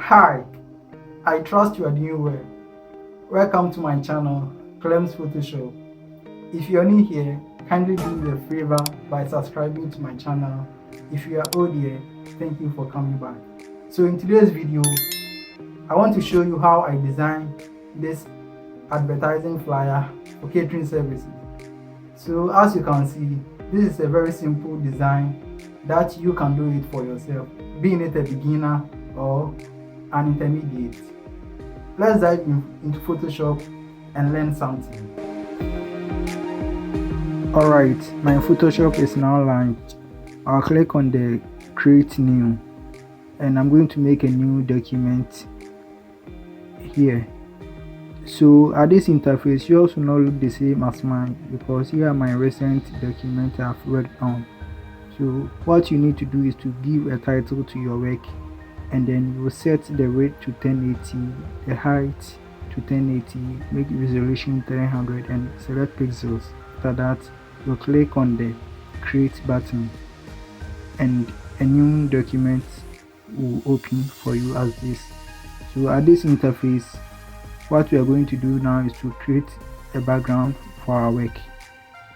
Hi, I trust you are doing well. Welcome to my channel, Clemsphotoshop. If you're new here, kindly do me a favor by subscribing to my channel. If you are old here, thank you for coming back. So in today's video, I want to show you how I designed this advertising flyer for catering services. So as you can see, this is a very simple design that you can do it for yourself, being it a beginner or an intermediate. Let's dive into Photoshop and learn something. Alright, my Photoshop is now launched. I'll click on the create new and I'm going to make a new document here. So at this interface, yours will not look the same as mine because here are my recent documents I've worked on. So what you need to do is to give a title to your work, and then you will set the weight to 1080, the height to 1080, make resolution 300 and select pixels. After that, you click on the create button and a new document will open for you as this. So at this interface, what we are going to do now is to create a background for our work,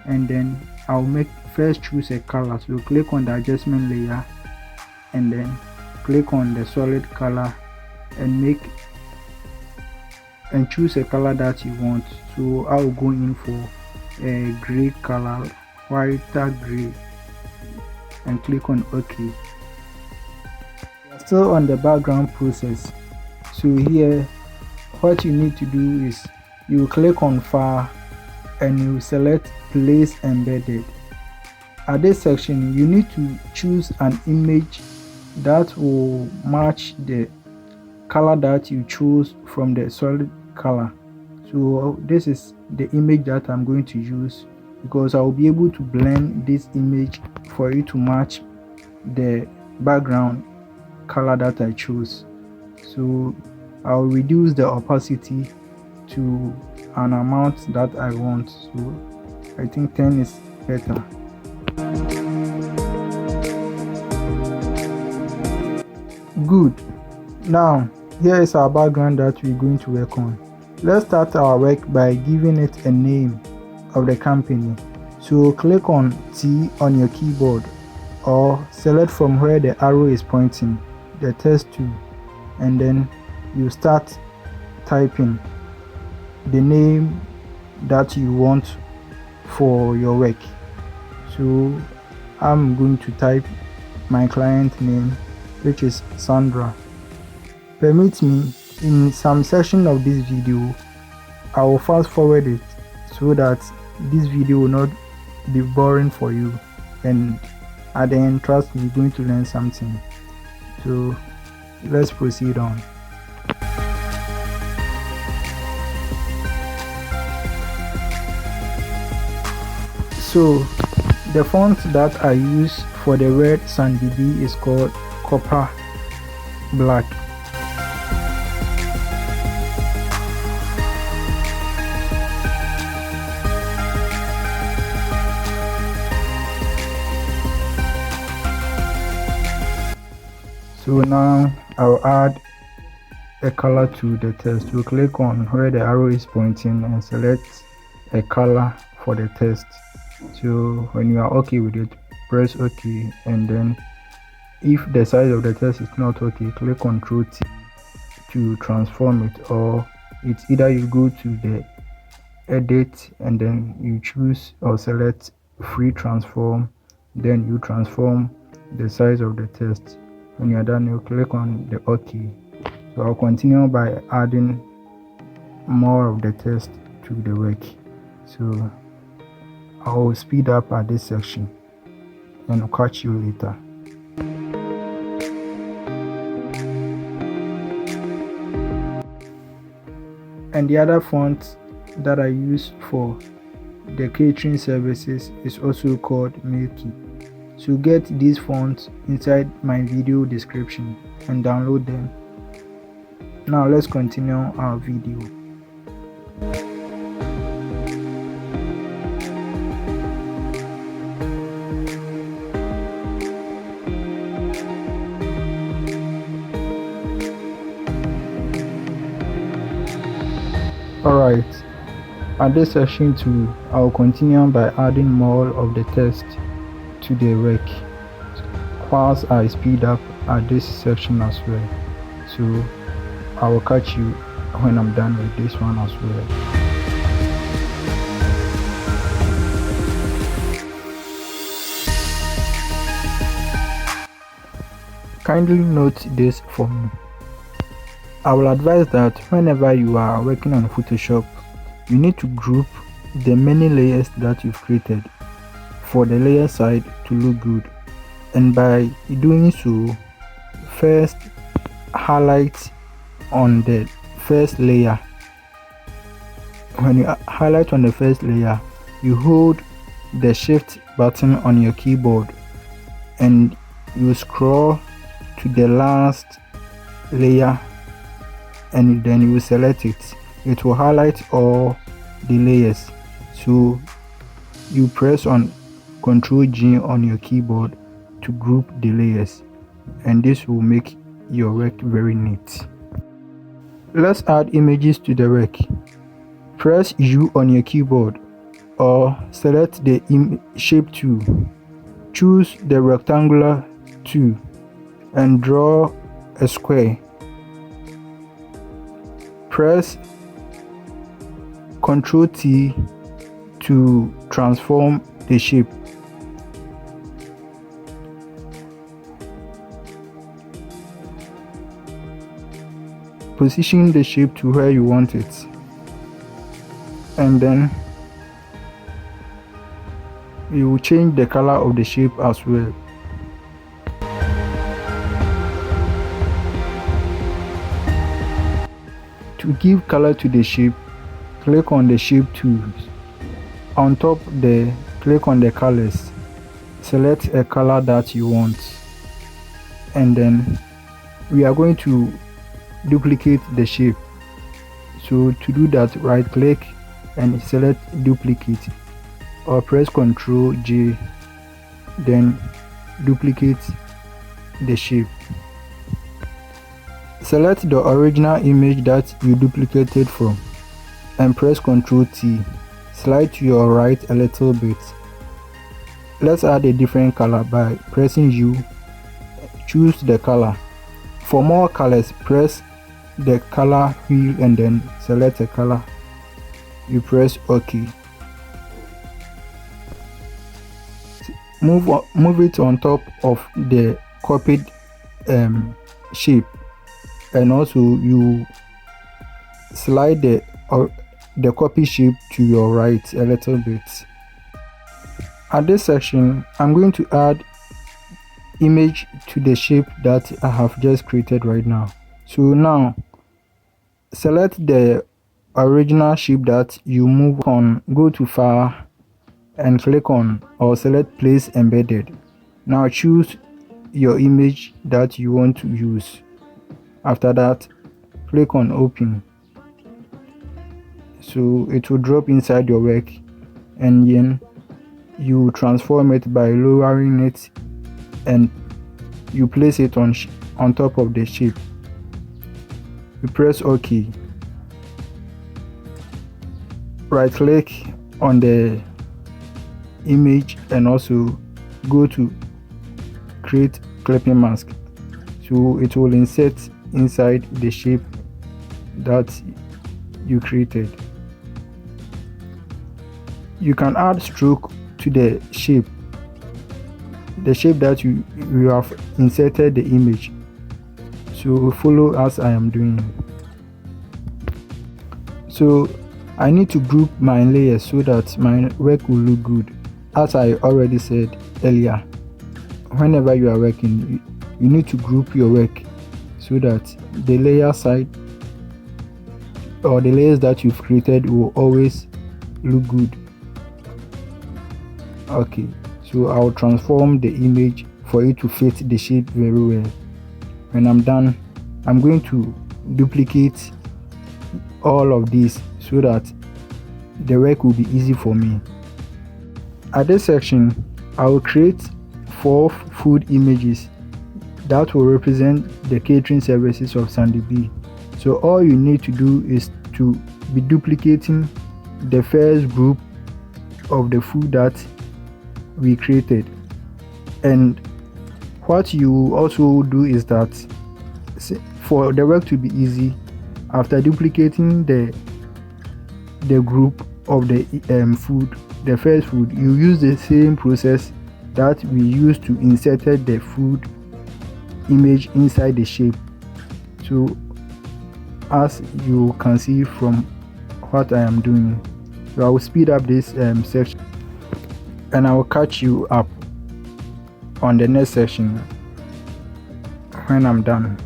and then I'll first choose a color. So click on the adjustment layer and then click on the solid color and choose a color that you want. So I'll go in for a gray color, whiter gray, and click on OK. Still on the background process. So here what you need to do is you click on file and you select place embedded. At this section, you need to choose an image that will match the color that you choose from the solid color. So this is the image that I'm going to use because I will be able to blend this image for it to match the background color that I chose. So I'll reduce the opacity to an amount that I want. So I think 10 is better. Good. Now here is our background that we're going to work on. Let's start our work by giving it a name of the company. So click on T on your keyboard or select from where the arrow is pointing the text to, and then you start typing the name that you want for your work. So I'm going to type my client name, which is Sandra. Permit me, in some section of this video I will fast forward it so that this video will not be boring for you, and at the end, trust me, you're going to learn something. So let's proceed on. So the font that I use for the word SandBB is called Copper Black. So now I'll add a color to the text. You click on where the arrow is pointing and select a color for the text. So when you are okay with it, press OK, and then if the size of the text is not okay, click Ctrl T to transform it, or it's either you go to the edit and then you choose or select free transform, then you transform the size of the text. When you are done, you click on the OK. So I'll continue by adding more of the text to the work. So I'll speed up at this section and I'll catch you later. And the other font that I use for the catering services is also called Milky. So get these fonts inside my video description and download them. Now let's continue our video. Alright, at this section 2, I'll continue by adding more of the text to the rec whilst I speed up at this section as well. So I will catch you when I'm done with this one as well. Kindly note this for me. I will advise that whenever you are working on Photoshop, you need to group the many layers that you've created for the layer side to look good. And by doing so, first highlight on the first layer. When you highlight on the first layer, you hold the shift button on your keyboard and you scroll to the last layer and then you select it. It will highlight all the layers. So you press on Ctrl G on your keyboard to group the layers, and this will make your rec very neat. Let's add images to the rec. Press U on your keyboard or select the shape tool. Choose the rectangular tool and draw a square. Press Ctrl T to transform the shape. Position the shape to where you want it, and then you will change the color of the shape as well. To give color to the shape, click on the shape tools. On top there, click on the colors. Select a color that you want, and then we are going to duplicate the shape. So to do that, right click and select duplicate, or press Ctrl J, then duplicate the shape. Select the original image that you duplicated from and press Ctrl T. Slide to your right a little bit. Let's add a different color by pressing U. Choose the color. For more colors, press the color wheel and then select a color. You press OK. Move it on top of the copied shape, and also you slide the copy shape to your right a little bit. At this section, I'm going to add image to the shape that I have just created right now. So now select the original shape that you move on, go to File and click on or select Place Embedded. Now choose your image that you want to use. After that, click on Open. So it will drop inside your work, and then you transform it by lowering it and you place it on top of the shape. You press OK. Right click on the image and also go to Create Clipping Mask. So it will insert inside the shape that you created. You can add stroke to the shape that you have inserted the image. So follow as I am doing. So I need to group my layers so that my work will look good. As I already said earlier, whenever you are working, you need to group your work so that the layer side or the layers that you've created will always look good. Okay, so I'll transform the image for it to fit the shape very well. When I'm done, I'm going to duplicate all of these so that the work will be easy for me. At this section, I will create 4 food images that will represent the catering services of Sandy B. So all you need to do is to be duplicating the first group of the food that we created. And what you also do is that for the work to be easy, after duplicating the group of the food, the first food, you use the same process that we used to inserted the food image inside the shape. So as you can see from what I am doing, so I will speed up this section, and I will catch you up on the next section when I'm done.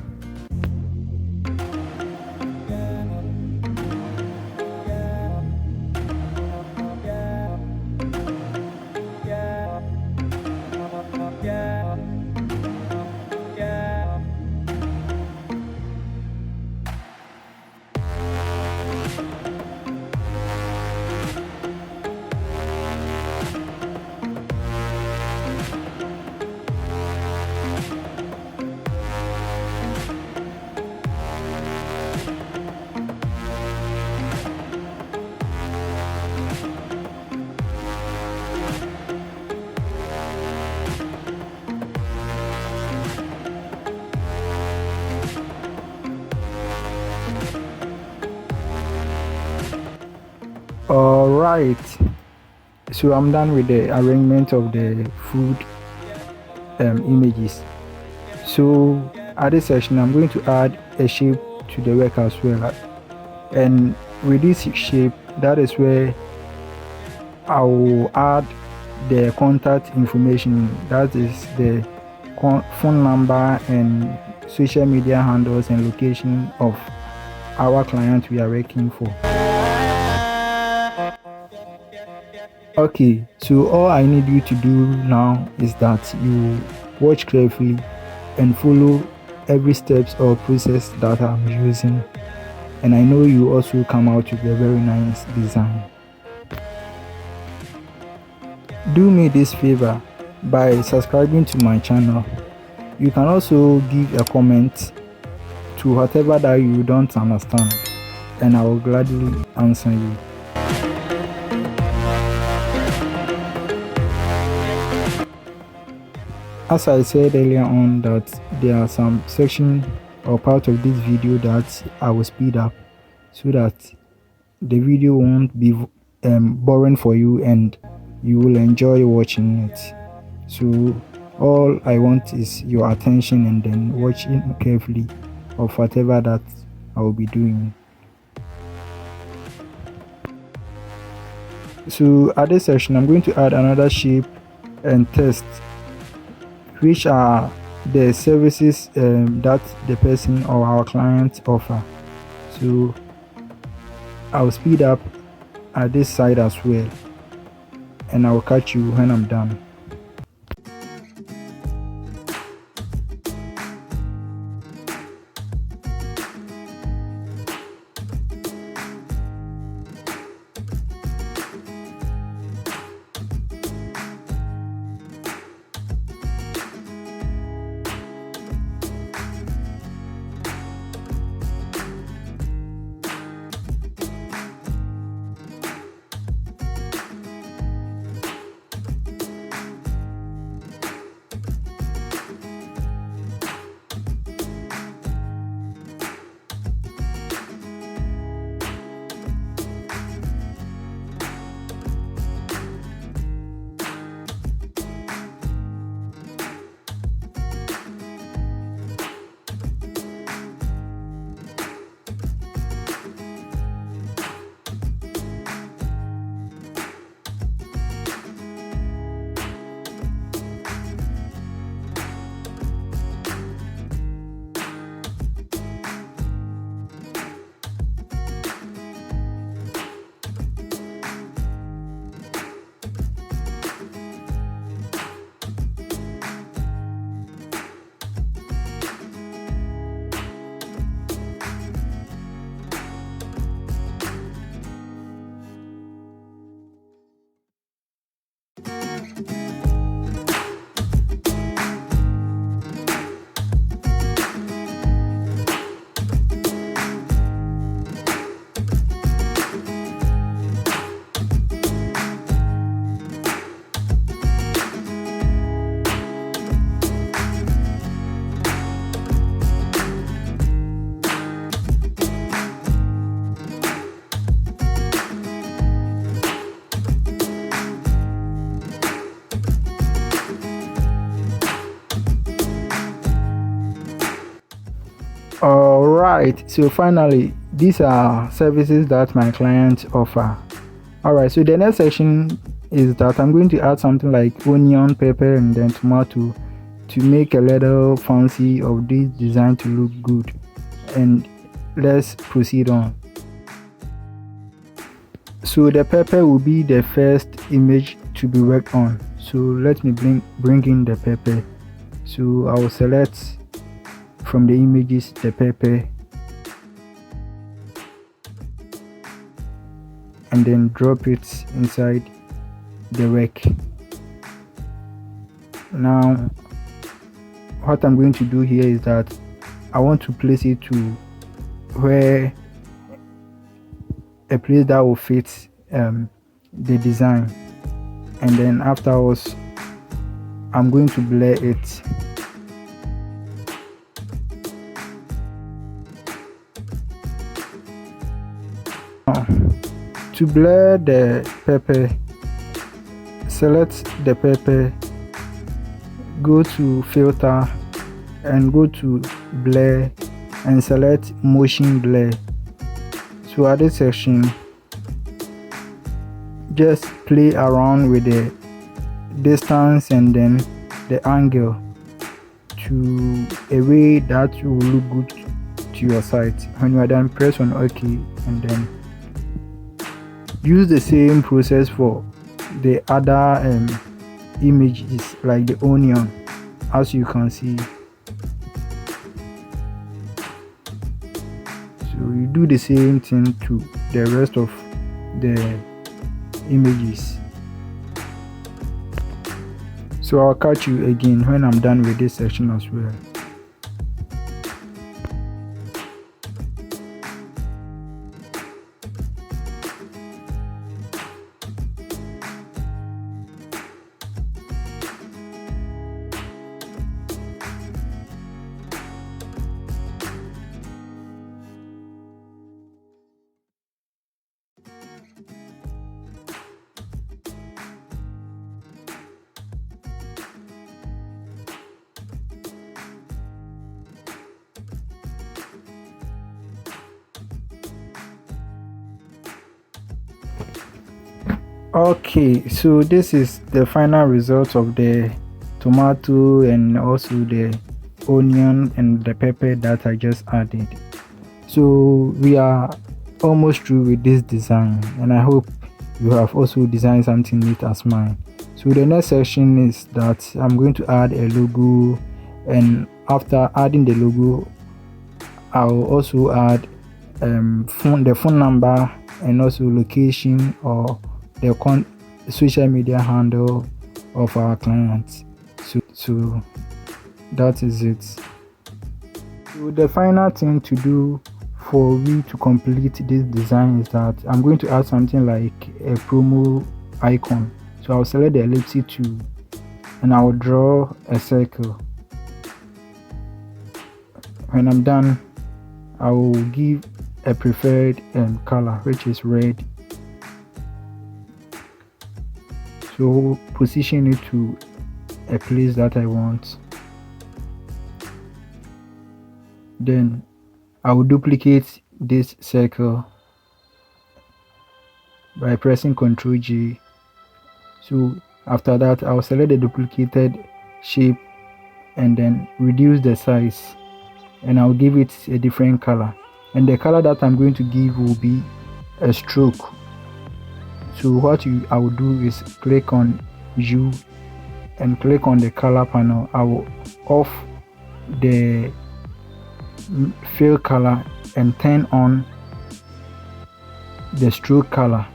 Alright, so I'm done with the arrangement of the food images. So at this section, I'm going to add a shape to the work as well, and with this shape, that is where I will add the contact information, that is the phone number and social media handles and location of our client we are working for. Okay, so all I need you to do now is that you watch carefully and follow every steps or process that I'm using, and I know you also come out with a very nice design. Do me this favor by subscribing to my channel. You can also give a comment to whatever that you don't understand, and I will gladly answer you. As I said earlier on, that there are some section or part of this video that I will speed up so that the video won't be boring for you and you will enjoy watching it. So all I want is your attention and then watching carefully of whatever that I will be doing. So at this section, I'm going to add another shape and text, which are the services that the person or our client offer. So I'll speed up at this side as well, and I'll catch you when I'm done. All right, so finally these are services that my clients offer. All right, so the next section is that I'm going to add something like onion, pepper, and then tomato to make a little fancy of this design to look good. And let's proceed on. So the pepper will be the first image to be worked on. So let me bring in the pepper. So I will select from the images the pepper and then drop it inside the work. Now what I'm going to do here is that I want to place it to where a place that will fit the design, and then afterwards I'm going to blur it. To blur the pepper, select the pepper, go to filter and go to blur and select motion blur. So at this section, just play around with the distance and then the angle to a way that will look good to your site. When you are done, press on OK and then use the same process for the other images like the onion, as you can see. So you do the same thing to the rest of the images. So I'll catch you again when I'm done with this section as well. Okay, so this is the final result of the tomato and also the onion and the pepper that I just added. So we are almost through with this design, and I hope you have also designed something neat as mine. So the next section is that I'm going to add a logo, and after adding the logo I'll also add the phone number and also location or the social media handle of our clients. So that is it. So the final thing to do for me to complete this design is that I'm going to add something like a promo icon. So I'll select the ellipsis tool and I'll draw a circle. When I'm done, I will give a preferred color, which is red. So position it to a place that I want. Then I will duplicate this circle by pressing Ctrl J. So after that, I'll select the duplicated shape and then reduce the size, and I'll give it a different color, and the color that I'm going to give will be a stroke. So what I will do is click on U and click on the color panel. I will off the fill color and turn on the stroke color.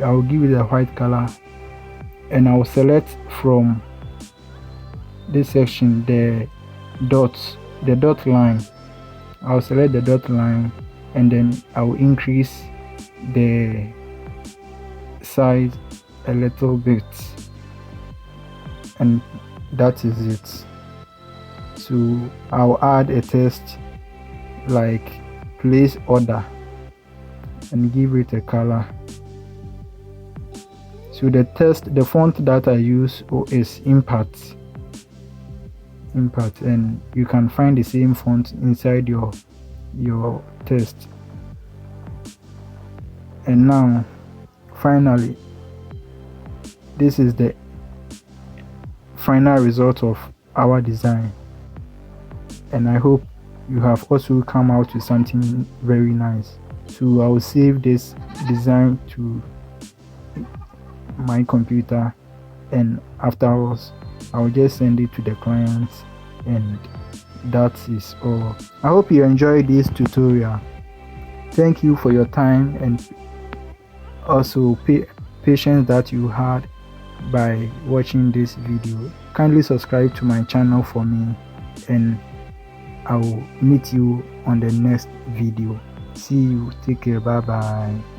I will give it a white color, and I will select from this section the dot line. I'll select the dot line and then I will increase the size a little bit, and that is it. So I'll add a text like place order and give it a color. So the font that I use is Impact, and you can find the same font inside your your test. And now finally, this is the final result of our design, and I hope you have also come out with something very nice. So I will save this design to my computer, and afterwards I'll just send it to the clients, and that is all. I hope you enjoyed this tutorial. Thank you for your time and also patience that you had by watching this video. Kindly subscribe to my channel for me, and I will meet you on the next video. See you. Take care. Bye bye.